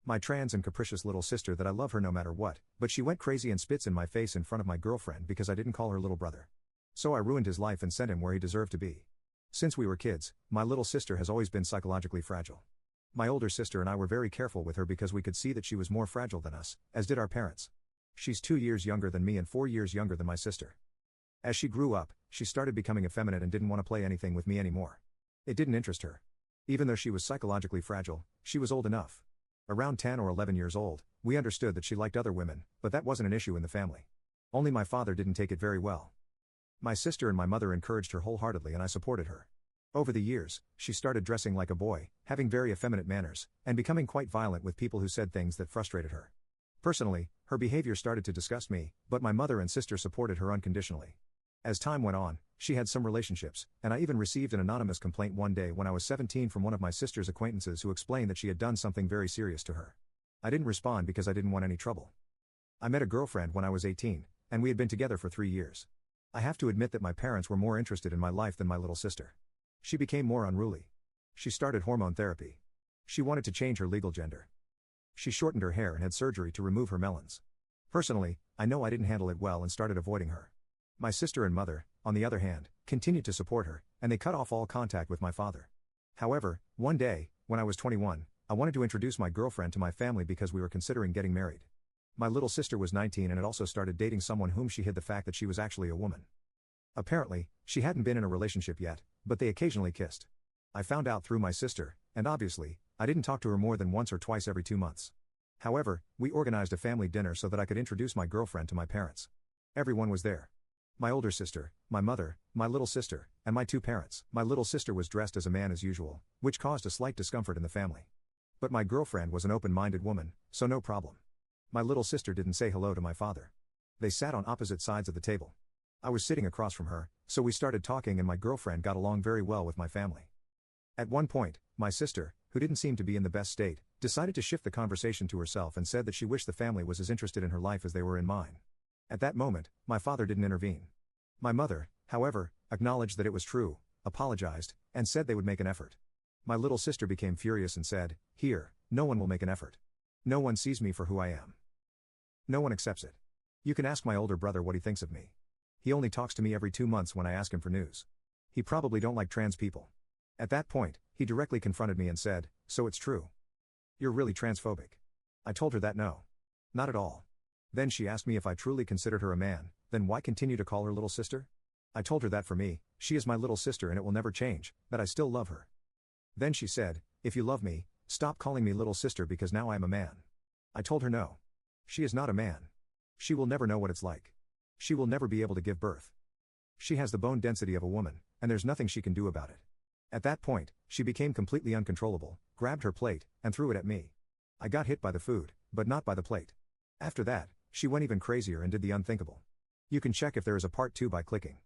My trans and capricious little sister that I love her no matter what, but she went crazy and spits in my face in front of my girlfriend because I didn't call her little brother. So I ruined his life and sent him where he deserved to be. Since we were kids, my little sister has always been psychologically fragile. My older sister and I were very careful with her because we could see that she was more fragile than us, as did our parents. She's 2 years younger than me and 4 years younger than my sister. As she grew up, she started becoming effeminate and didn't want to play anything with me anymore. It didn't interest her. Even though she was psychologically fragile, she was old enough. Around 10 or 11 years old, we understood that she liked other women, but that wasn't an issue in the family. Only my father didn't take it very well. My sister and my mother encouraged her wholeheartedly and I supported her. Over the years, she started dressing like a boy, having very effeminate manners, and becoming quite violent with people who said things that frustrated her. Personally, her behavior started to disgust me, but my mother and sister supported her unconditionally. As time went on, she had some relationships, and I even received an anonymous complaint one day when I was 17 from one of my sister's acquaintances who explained that she had done something very serious to her. I didn't respond because I didn't want any trouble. I met a girlfriend when I was 18, and we had been together for 3 years. I have to admit that my parents were more interested in my life than my little sister. She became more unruly. She started hormone therapy. She wanted to change her legal gender. She shortened her hair and had surgery to remove her melons. Personally, I know I didn't handle it well and started avoiding her. My sister and mother, on the other hand, continued to support her, and they cut off all contact with my father. However, one day, when I was 21, I wanted to introduce my girlfriend to my family because we were considering getting married. My little sister was 19 and had also started dating someone whom she hid the fact that she was actually a woman. Apparently, she hadn't been in a relationship yet, but they occasionally kissed. I found out through my sister, and obviously, I didn't talk to her more than once or twice every 2 months. However, we organized a family dinner so that I could introduce my girlfriend to my parents. Everyone was there. My older sister, my mother, my little sister, and my 2 parents. My little sister was dressed as a man as usual, which caused a slight discomfort in the family. But my girlfriend was an open-minded woman, so no problem. My little sister didn't say hello to my father. They sat on opposite sides of the table. I was sitting across from her, so we started talking and my girlfriend got along very well with my family. At one point, my sister, who didn't seem to be in the best state, decided to shift the conversation to herself and said that she wished the family was as interested in her life as they were in mine. At that moment, my father didn't intervene. My mother, however, acknowledged that it was true, apologized, and said they would make an effort. My little sister became furious and said, "Here, no one will make an effort. No one sees me for who I am. No one accepts it. You can ask my older brother what he thinks of me. He only talks to me every 2 months when I ask him for news. He probably don't like trans people." At that point, he directly confronted me and said, "So it's true. You're really transphobic." I told her that no. Not at all. Then she asked me if I truly considered her a man, then why continue to call her little sister? I told her that for me, she is my little sister and it will never change, that I still love her. Then she said, "If you love me, stop calling me little sister because now I am a man." I told her no. She is not a man. She will never know what it's like. She will never be able to give birth. She has the bone density of a woman, and there's nothing she can do about it. At that point, she became completely uncontrollable, grabbed her plate, and threw it at me. I got hit by the food, but not by the plate. After that, she went even crazier and did the unthinkable. You can check if there is a part 2 by clicking